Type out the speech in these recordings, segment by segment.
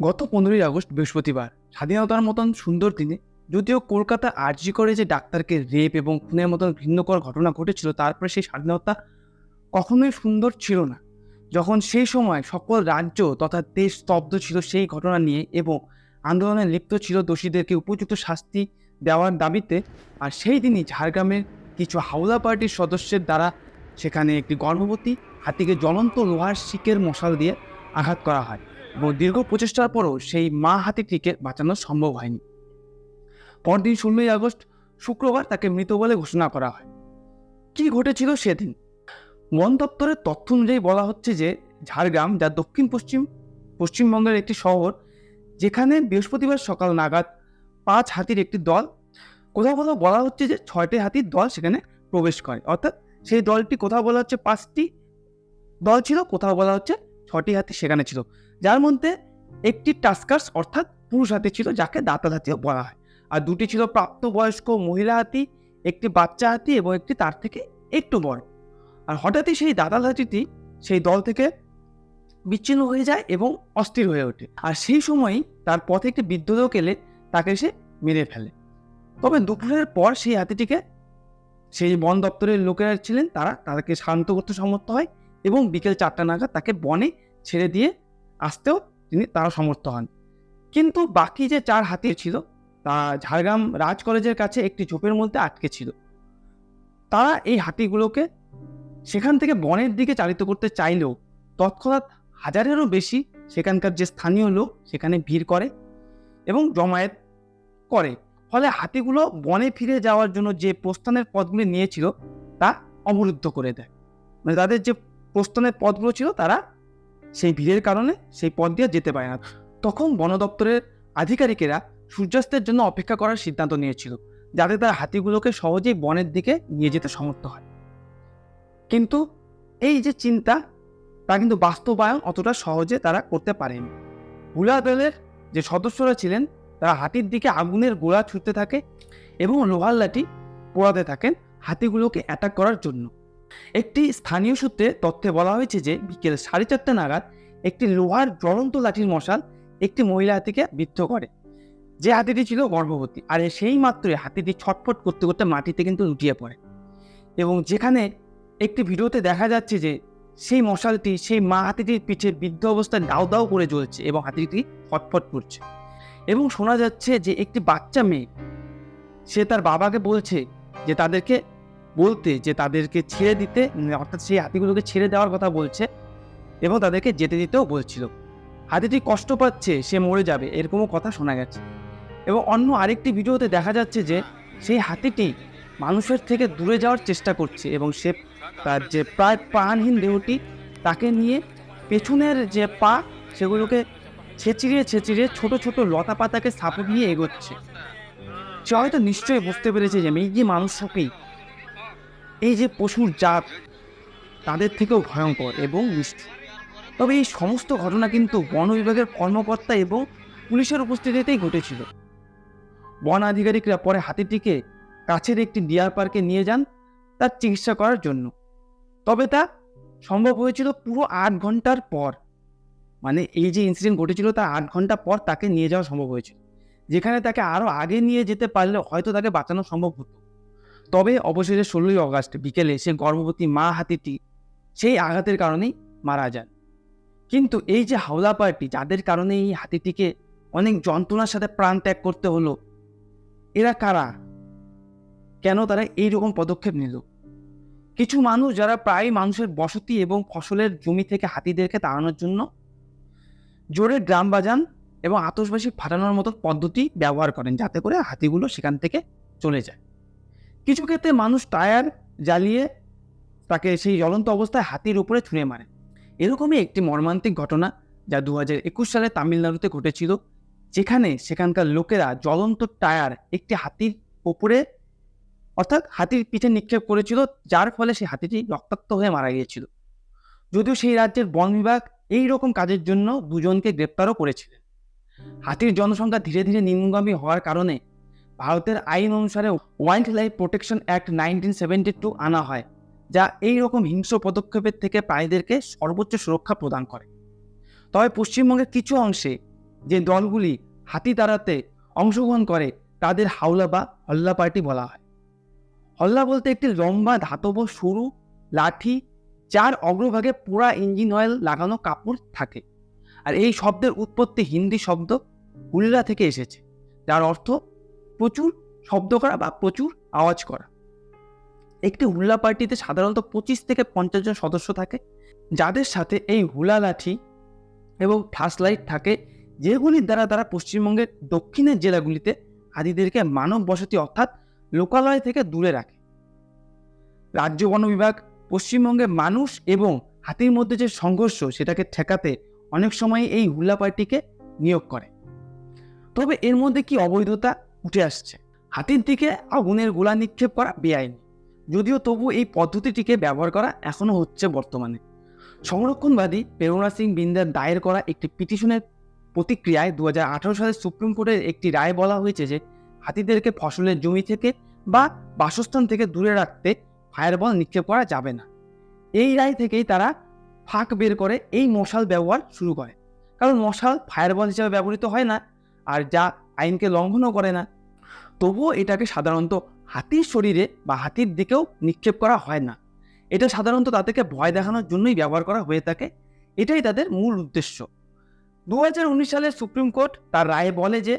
গত 15ই আগস্ট বৃহস্পতিবার স্বাধীনতার মতন সুন্দর দিনে যদিও কলকাতা আরজি করে যে ডাক্তারকে রেপ এবং খুনের মতন ঘৃণ্যকর ঘটনা ঘটেছিল, তারপরে সেই স্বাধীনতা কখনোই সুন্দর ছিল না। যখন সেই সময় সকল রাজ্য তথা দেশ স্তব্ধ ছিল সেই ঘটনা নিয়ে এবং আন্দোলনে লিপ্ত ছিল দোষীদেরকে উপযুক্ত শাস্তি দেওয়ার দাবিতে, আর সেই দিনই ঝাড়গ্রামের কিছু হাওলা পার্টির সদস্যের দ্বারা সেখানে একটি গর্ভবতী হাতিকে জ্বলন্ত লোহার শিকের মশাল দিয়ে আঘাত করা হয় এবং দীর্ঘ প্রচেষ্টার পরও সেই মা হাতিটিকে বাঁচানো সম্ভব হয়নি। পরদিন 16ই আগস্ট শুক্রবার তাকে মৃত বলে ঘোষণা করা হয়। কি ঘটেছিল সেদিন? বন দপ্তরের তথ্য অনুযায়ী বলা হচ্ছে যে ঝাড়গ্রাম, যা পশ্চিমবঙ্গের একটি শহর, যেখানে বৃহস্পতিবার সকাল নাগাদ 5 হাতির একটি দল, কোথাও কোথাও বলা হচ্ছে যে 6টি হাতির দল সেখানে প্রবেশ করে। অর্থাৎ সেই দলটি কোথাও বলা হচ্ছে 5টি দল ছিল, কোথাও বলা হচ্ছে 6টি হাতি সেখানে ছিল, যার মধ্যে একটি টাস্কার্স অর্থাৎ পুরুষ হাতি ছিল, যাকে দাঁতাল হাতি বলা হয়, আর 2টি ছিল প্রাপ্তবয়স্ক মহিলা হাতি, একটি বাচ্চা হাতি এবং একটি তার থেকে একটু বড়। আর হঠাৎই সেই দাঁতাল হাতিটি সেই দল থেকে বিচ্ছিন্ন হয়ে যায় এবং অস্থির হয়ে ওঠে, আর সেই সময়ই তার পথে একটি বৃদ্ধ লোক এলে তাকে সে মেরে ফেলে। তবে দুপুরের পর সেই হাতিটিকে সেই বন দপ্তরের লোকেরা ছিলেন, তাদেরকে শান্ত করতে সমর্থ হয় এবং বিকেল 4টা নাগাদ তাকে বনে ছেড়ে দিয়ে আসতেও তারা সমর্থ হন। কিন্তু বাকি যে 4 হাতি ছিল তা ঝাড়গ্রাম রাজ কলেজের কাছে একটি ঝোপের মধ্যে আটকে ছিল। তারা এই হাতিগুলোকে সেখান থেকে বনের দিকে চালিত করতে চাইলেও তৎক্ষণাৎ হাজারেরও বেশি সেখানকার যে স্থানীয় লোক সেখানে ভিড় করে এবং জমায়েত করে। ফলে হাতিগুলো বনে ফিরে যাওয়ার জন্য যে প্রস্থানের পথগুলি নিয়েছিল তা অবরুদ্ধ করে দেয়। মানে তাদের যে প্রস্থানের পথগুলো ছিল তারা সেই ভিড়ের কারণে সেই পথ দিয়ে যেতে পারে না। তখন বন দপ্তরের আধিকারিকেরা সূর্যাস্তের জন্য অপেক্ষা করার সিদ্ধান্ত নিয়েছিল, যাতে তারা হাতিগুলোকে সহজেই বনের দিকে নিয়ে যেতে সমর্থ হয়। কিন্তু এই যে চিন্তা, তা কিন্তু বাস্তবায়ন অতটা সহজে তারা করতে পারেনি। হুলা দলের যে সদস্যরা ছিলেন তারা হাতির দিকে আগুনের গোলা ছুটতে থাকে এবং লোহার লাঠি পোড়াতে থাকেন হাতিগুলোকে অ্যাটাক করার জন্য। একটি স্থানীয় সূত্রে তথ্যে বলা হয়েছে যে বিকেল 4:30 নাগাদ একটি লোহার জ্বলন্ত লাঠির মশাল একটি মহিলা হাতিকে বিদ্ধ করে, যে হাতিটি ছিল গর্ভবতী। আর সেই মাত্রই হাতিটি ছটফট করতে করতে মাটিতে কিন্তু লুটিয়ে পড়ে এবং যেখানে একটি ভিডিওতে দেখা যাচ্ছে যে সেই মশালটি সেই মা হাতিটির পিঠের বৃদ্ধ অবস্থায় দাউ দাউ করে জ্বলছে এবং হাতিটি ফটফট করছে এবং শোনা যাচ্ছে যে একটি বাচ্চা মেয়ে সে তার বাবাকে বলছে যে তাদেরকে ছেড়ে দিতে, অর্থাৎ সেই হাতিগুলোকে ছেড়ে দেওয়ার কথা বলছে এবং তাদেরকে যেতে দিতেও বলছিল। হাতিটি কষ্ট পাচ্ছে, সে মরে যাবে, এরকমও কথা শোনা গেছে। এবং অন্য আরেকটি ভিডিওতে দেখা যাচ্ছে যে সেই হাতিটি মানুষের থেকে দূরে যাওয়ার চেষ্টা করছে এবং সে তার যে প্রায় প্রাণহীন দেহটি তাকে নিয়ে পেছনের যে পা সেগুলোকে ছেঁচিড়ে ছোট ছোট লতা পাতাকে সাপোর্ট নিয়ে এগোচ্ছে। সে হয়তো নিশ্চয়ই বুঝতে পেরেছে যে এই যে মানুষকেই, এই যে পশুর জাত, তাদের থেকেও ভয়ঙ্কর এবং নিষ্ঠুর। তবে এই সমস্ত ঘটনা কিন্তু বন বিভাগের কর্মকর্তা এবং পুলিশের উপস্থিতিতেই ঘটেছিল। বন আধিকারিকরা পরে হাতিটিকে কাছের একটি ডিয়ার পার্কে নিয়ে যান তার চিকিৎসা করার জন্য। তবে তা সম্ভব হয়েছিল পুরো 8 ঘন্টার পর। মানে এই যে ইনসিডেন্ট ঘটেছিল তার 8 ঘন্টা পর তাকে নিয়ে যাওয়া সম্ভব হয়েছিল, যেখানে তাকে আরও আগে নিয়ে যেতে পারলে হয়তো তাকে বাঁচানো সম্ভব হতো। তবে অবশেষে 16ই আগস্ট বিকেলে সে গর্ভবতী মা হাতিটি সেই আঘাতের কারণেই মারা যান। কিন্তু এই যে হাওলা পার্টি, যাদের কারণে এই হাতিটিকে অনেক যন্ত্রণার সাথে প্রাণ ত্যাগ করতে হলো, এরা কারা? কেন তারা এইরকম পদক্ষেপ নিল? কিছু মানুষ যারা প্রায় মানুষের বসতি এবং ফসলের জমি থেকে হাতিদেরকে তাড়ানোর জন্য জোরে ড্রাম বাজান এবং আতশবাজি ফাটানোর মতো পদ্ধতি ব্যবহার করেন, যাতে করে হাতিগুলো সেখান থেকে চলে যায়। কিছু ক্ষেত্রে মানুষ টায়ার জ্বালিয়ে তাকে সেই জ্বলন্ত অবস্থায় হাতির উপরে ছুঁড়ে মারে। এরকমই একটি মর্মান্তিক ঘটনা যা 2021 সালে তামিলনাড়ুতে ঘটেছিল, যেখানে সেখানকার লোকেরা জ্বলন্ত টায়ার একটি হাতির উপরে, অর্থাৎ হাতির পিঠে নিক্ষেপ করেছিল, যার ফলে সেই হাতিটি রক্তাক্ত হয়ে মারা গিয়েছিল। যদিও সেই রাজ্যের বন বিভাগ এই রকম কাজের জন্য 2 জনকে গ্রেপ্তারও করেছিলেন। হাতির জনসংখ্যা ধীরে ধীরে নিম্নগামী হওয়ার কারণে ভারতের আইন অনুসারে ওয়াইল্ড লাইফ প্রোটেকশন অ্যাক্ট 1972 আনা হয়, যা এই রকম হিংস্র পদক্ষেপের থেকে প্রাণীদেরকে সর্বোচ্চ সুরক্ষা প্রদান করে। তবে পশ্চিমবঙ্গের কিছু অংশে যে দলগুলি হাতি তাড়াতে অংশগ্রহণ করে তাদের হাওলা বা হল্লা পার্টি বলা হয়। হল্লা বলতে একটি লম্বা ধাতব সরু লাঠি যার অগ্রভাগে পোড়া ইঞ্জিন অয়েল লাগানো কাপড় থাকে। আর এই শব্দের উৎপত্তি হিন্দি শব্দ হুল্লা থেকে এসেছে, যার অর্থ প্রচুর শব্দ করা বা প্রচুর আওয়াজ করা। একটি হুল্লা পার্টিতে সাধারণত 25 থেকে 50 জন সদস্য থাকে, যাদের সাথে এই হুলা লাঠি এবং ঠাস লাইট থাকে, যেগুলির দ্বারা তারা পশ্চিমবঙ্গের দক্ষিণের জেলাগুলিতে হাতিদেরকে মানব বসতি অর্থাৎ লোকালয় থেকে দূরে রাখে। রাজ্য বন বিভাগ পশ্চিমবঙ্গে মানুষ এবং হাতির মধ্যে যে সংঘর্ষ সেটাকে ঠেকাতে অনেক সময় এই হুল্লা পার্টিকে নিয়োগ করে। তবে এর মধ্যে কি অবৈধতা উঠে আসছে? হাতির দিকে আগুনের গোলা নিক্ষেপ করা বেআইনি, যদিও তবু এই পদ্ধতিটিকে ব্যবহার করা এখনো হচ্ছে বর্তমানে। সংরক্ষণবাদী প্রেরণা সিং বিন্দার দায়ের করা একটি পিটিশনের প্রতিক্রিয়ায় 2018 সালে সুপ্রিম কোর্টের একটি রায় বলা হয়েছে যে হাতিদেরকে ফসলের জমি থেকে বা বাসস্থান থেকে দূরে রাখতে ফায়ারবল নিক্ষেপ করা যাবে না। এই রায় থেকেই তারা ফাঁক বের করে এই মশাল ব্যবহার শুরু করে, কারণ মশাল ফায়ারবল হিসেবে ব্যবহৃত হয় না আর যা আইনকে লঙ্ঘনও করে না। তবুও এটাকে সাধারণত হাতির শরীরে বা হাতির দিকেও নিক্ষেপ করা হয় না। এটা সাধারণত তাদেরকে ভয় দেখানোর জন্যই ব্যবহার করা হয়ে থাকে, এটাই তাদের মূল উদ্দেশ্য। 2019 সালে সুপ্রিম কোর্ট তার রায়ে বলে যে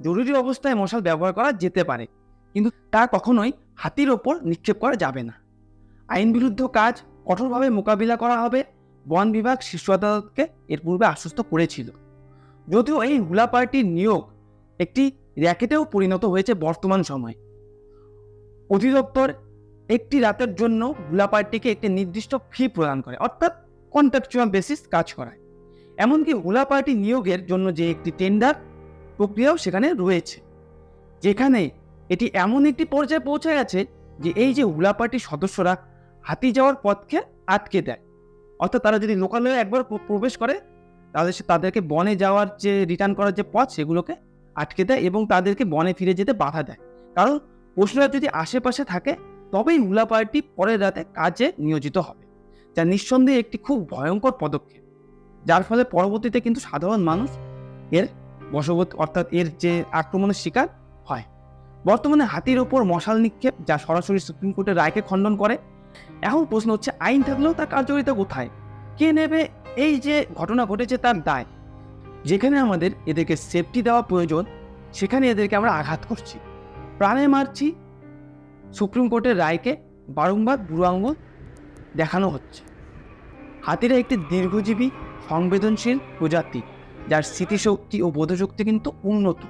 জরুরি অবস্থায় মশাল ব্যবহার করা যেতে পারে, কিন্তু তা কখনোই হাতির ওপর নিক্ষেপ করা যাবে না। আইন বিরুদ্ধ কাজ কঠোরভাবে মোকাবিলা করা হবে, বন বিভাগ শীর্ষ আদালতকে এর পূর্বে আশ্বস্ত করেছিল। যদিও এই হুলা পার্টির নিয়োগ একটি র্যাকেটেও পরিণত হয়েছে বর্তমান সময়ে। অধিদপ্তর একটি রাতের জন্য হুলা পার্টিকে একটি নির্দিষ্ট ফি প্রদান করে, অর্থাৎ কন্ট্রাকচুয়াল বেসিস কাজ করায়। এমনকি হুলা পার্টি নিয়োগের জন্য যে একটি টেন্ডার প্রক্রিয়াও সেখানে রয়েছে, যেখানে এটি এমন একটি পর্যায়ে পৌঁছে গেছে যে এই যে হুলা পার্টির সদস্যরা হাতি যাওয়ার পথকে আটকে দেয়। অর্থাৎ তারা যদি লোকালয়ে একবার প্রবেশ করে তাহলে তাদেরকে বনে যাওয়ার যে রিটার্ন করার যে পথ সেগুলোকে আটকে দেয় এবং তাদেরকে বনে ফিরে যেতে বাধা দেয়। কারণ পশুরা যদি আশেপাশে থাকে তবেই হুলা পার্টি পরের রাতে কাজে নিয়োজিত হবে, যা নিঃসন্দেহে একটি খুব ভয়ঙ্কর পদক্ষেপ, যার ফলে পরবর্তীতে কিন্তু সাধারণ মানুষ এর বশবর্তী অর্থাৎ এর যে আক্রমণের শিকার হয়। বর্তমানে হাতির ওপর মশাল নিক্ষেপ যা সরাসরি সুপ্রিম কোর্টের রায়কে খণ্ডন করে। এখন প্রশ্ন হচ্ছে, আইন থাকলেও তার কার্যকারিতা কোথায়? কে নেবে এই যে ঘটনা ঘটেছে তার দায়? যেখানে আমাদের এদেরকে সেফটি দেওয়া প্রয়োজন সেখানে এদেরকে আমরা আঘাত করছি, প্রাণে মারছি। সুপ্রিম কোর্টের রায়কে বারংবার বুড়ো আঙুল দেখানো হচ্ছে। হাতিরা একটি দীর্ঘজীবী সংবেদনশীল প্রজাতি, যার স্মৃতিশক্তি ও বোধশক্তি কিন্তু উন্নত।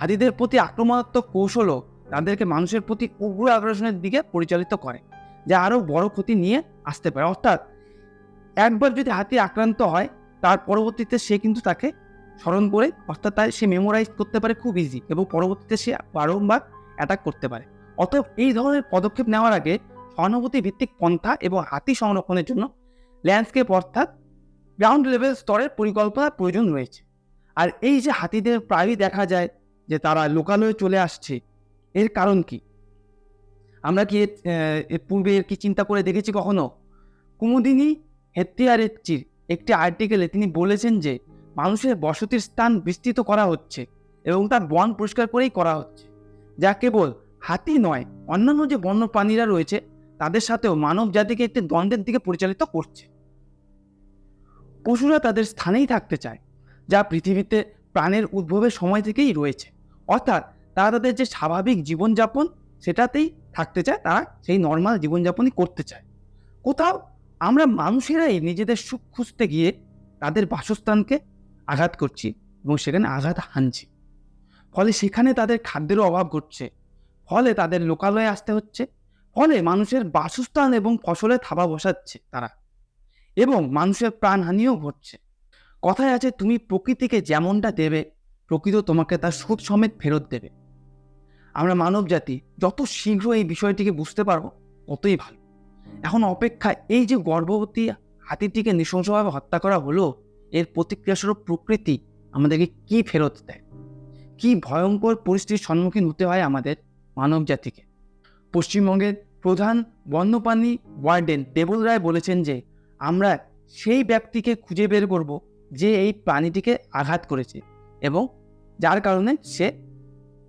হাতিদের প্রতি আক্রমণাত্মক কৌশলও তাদেরকে মানুষের প্রতি উগ্র আগ্রাসনের দিকে পরিচালিত করে, যা আরও বড় ক্ষতি নিয়ে আসতে পারে। অর্থাৎ একবার যদি হাতি আক্রান্ত হয় তার পরবর্তীতে সে কিন্তু তাকে স্মরণ করে, অর্থাৎ সে মেমোরাইজ করতে পারে খুব ইজি, এবং পরবর্তীতে সে বারংবার অ্যাটাক করতে পারে। অতএব এই ধরনের পদক্ষেপ নেওয়ার আগে সহানুভূতি ভিত্তিক পন্থা এবং হাতি সংরক্ষণের জন্য ল্যান্ডস্কেপ অর্থাৎ গ্রাউন্ড লেভেল স্তরের পরিকল্পনার প্রয়োজন রয়েছে। আর এই যে হাতিদের প্রায়ই দেখা যায় যে তারা লোকালয়ে চলে আসছে, এর কারণ কি? আমরা কি এর পূর্বে কি চিন্তা করে দেখেছি কখনো? কুমুদিনী হেত্তিয়ারেচ্চির একটি আর্টিকেলে তিনি বলেছেন যে মানুষের বসতির স্থান বিস্তৃত করা হচ্ছে এবং তার বন পরিষ্কার করেই করা হচ্ছে, যা কেবল হাতি নয়, অন্যান্য যে বন্য প্রাণীরা রয়েছে তাদের সাথেও মানব জাতিকে একটি দ্বন্দ্বের দিকে পরিচালিত করছে। পশুরা তাদের স্থানেই থাকতে চায়, যা পৃথিবীতে প্রাণের উদ্ভবের সময় থেকেই রয়েছে। অর্থাৎ তারা তাদের যে স্বাভাবিক জীবনযাপন সেটাতেই থাকতে চায়, তারা সেই নর্মাল জীবনযাপনই করতে চায়। কোথাও আমরা মানুষেরাই নিজেদের সুখ খুঁজতে গিয়ে তাদের বাসস্থানকে আঘাত করছি এবং সেখানে আঘাত হানছি, ফলে সেখানে তাদের খাদ্যেরও অভাব ঘটছে, ফলে তাদের লোকালয়ে আসতে হচ্ছে, ফলে মানুষের বাসস্থান এবং ফসলে থাবা বসাচ্ছে তারা, এবং মানুষের প্রাণহানিও ঘটছে। কথায় আছে, তুমি প্রকৃতিকে যেমনটা দেবে প্রকৃতি তোমাকে তার সুদ সমেত ফেরত দেবে। আমরা মানব জাতি যত শীঘ্র এই বিষয়টিকে বুঝতে পারবো ততই ভালো। এখন অপেক্ষা এই যে গর্ভবতী হাতিটিকে নৃশংসভাবে হত্যা করা হলো, এর প্রতিক্রিয়াস্বরূপ প্রকৃতি আমাদেরকে কি ফেরত দেয়, কি ভয়ঙ্কর পরিস্থিতির সম্মুখীন হতে হয় আমাদের মানব জাতিকে। পশ্চিমবঙ্গের প্রধান বন্যপ্রাণী ওয়ার্ডেন দেবল রায় বলেছেন যে আমরা সেই ব্যক্তিকে খুঁজে বের করব যে এই প্রাণীটিকে আঘাত করেছে এবং যার কারণে সে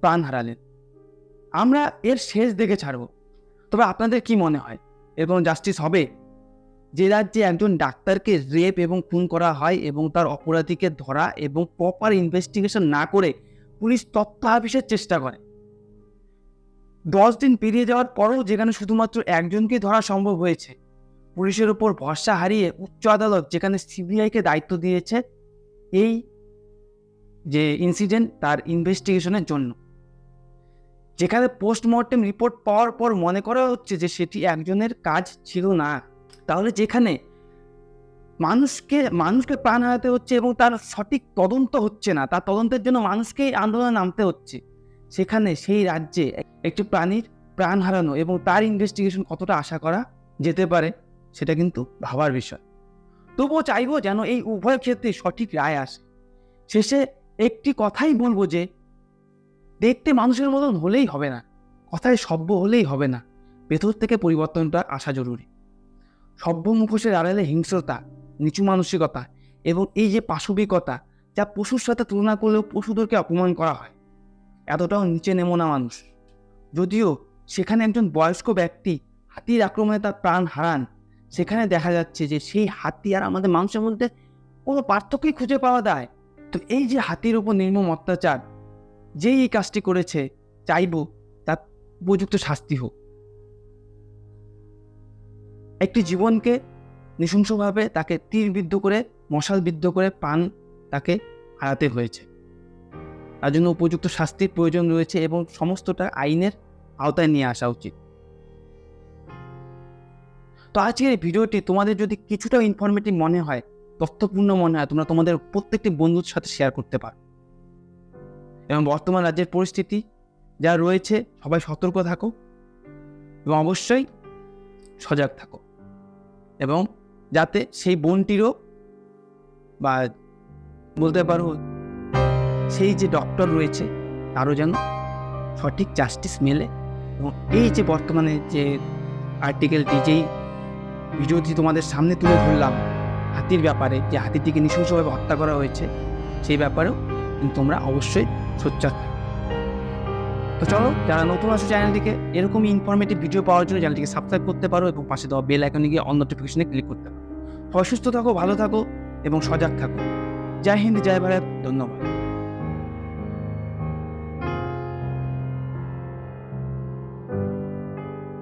প্রাণ হারালেন। আমরা এর শেষ দেখে ছাড়ব। তবে আপনাদের কি মনে হয়, এর কোনো জাস্টিস হবে? যে রাজ্যে একজন ডাক্তারকে রেপ এবং খুন করা হয় এবং তার অপরাধীকে ধরা এবং প্রপার ইনভেস্টিগেশন না করে পুলিশ তথ্য আবিষ্কারের চেষ্টা করে, 10 দিন পেরিয়ে যাওয়ার পরেও যেখানে শুধুমাত্র একজনকেই ধরা সম্ভব হয়েছে, পুলিশের উপর ভরসা হারিয়ে উচ্চ আদালত যেখানে সিবিআইকে দায়িত্ব দিয়েছে এই যে ইনসিডেন্ট তার ইনভেস্টিগেশনের জন্য, যেখানে পোস্টমর্টেম রিপোর্ট পাওয়ার পর মনে করা হচ্ছে যে সেটি একজনের কাজ ছিল না, তাহলে যেখানে মানুষকে প্রাণ হারাতে হচ্ছে এবং তার সঠিক তদন্ত হচ্ছে না, তার তদন্তের জন্য মানুষকেই আন্দোলনে নামতে হচ্ছে, সেখানে সেই রাজ্যে একটি প্রাণীর প্রাণ হারানো এবং তার ইনভেস্টিগেশন কতটা আশা করা যেতে পারে সেটা কিন্তু ভাবার বিষয়। তবুও চাইবো যেন এই উভয় ক্ষেত্রে সঠিক রায় আসে। শেষে একটি কথাই বলবো যে দেখতে মানুষের মতন হলেই হবে না, কথায় সভ্য হলেই হবে না, ভেতর থেকে পরিবর্তনটা আসা জরুরি। সভ্য মুখোশের আড়ালে হিংস্রতা, নিচু মানসিকতা এবং এই যে পাশবিকতা, যা পশুর সাথে তুলনা করলেও পশুদেরকে অপমান করা হয়, এতটাও নিচে নেমো না মানুষ। যদিও সেখানে একজন বয়স্ক ব্যক্তি হাতির আক্রমণে তার প্রাণ হারান, সেখানে দেখা যাচ্ছে যে সেই হাতি আর আমাদের মানুষের মধ্যে কোনো পার্থক্যই খুঁজে পাওয়া যায়। তো এই যে হাতির উপর নির্মম অত্যাচার, যেই এই কাজটি করেছে, চাইব তার উপযুক্ত শাস্তি হোক। একটি জীবনকে নৃশংসভাবে তাকে তীরবিদ্ধ করে, মশালবিদ্ধ করে প্রাণ তাকে হারাতে হয়েছে, তার জন্য উপযুক্ত শাস্তির প্রয়োজন রয়েছে এবং সমস্তটা আইনের আওতায় নিয়ে আসা উচিত। তো আজকের এই ভিডিওটি তোমাদের যদি কিছুটা ইনফরমেটিভ মনে হয়, তথ্যপূর্ণ মনে হয়, তোমরা তোমাদের প্রত্যেকটি বন্ধুর সাথে শেয়ার করতে পারো। এবং বর্তমান রাজ্যের পরিস্থিতি যা রয়েছে, সবাই সতর্ক থাকো এবং অবশ্যই সজাগ থাকো, এবং যাতে সেই বোনটিরও বা বলতে পারো সেই যে ডক্টর রয়েছে তারও যেন সঠিক জাস্টিস মেলে। এবং এই যে বর্তমানে যে আর্টিকেলটি, যেই ভিডিওটি তোমাদের সামনে তুলে ধরলাম হাতির ব্যাপারে, যে হাতিটিকে নৃশংসভাবে হত্যা করা হয়েছে, সেই ব্যাপারেও তোমরা অবশ্যই সোচ্চার থাকো। তো চলো, যারা নতুন আসো চ্যানেলটিকে এরকমই ইনফরমেটিভ ভিডিও পাওয়ার জন্য চ্যানেলটিকে সাবস্ক্রাইব করতে পারো এবং পাশে দেওয়া বেল আইকনে গিয়ে অল নোটিফিকেশনে ক্লিক করতে পারো। সবাই সুস্থ থাকো, ভালো থাকো এবং সজাগ থাকো। জয় হিন্দ, জয় ভারত, ধন্যবাদ।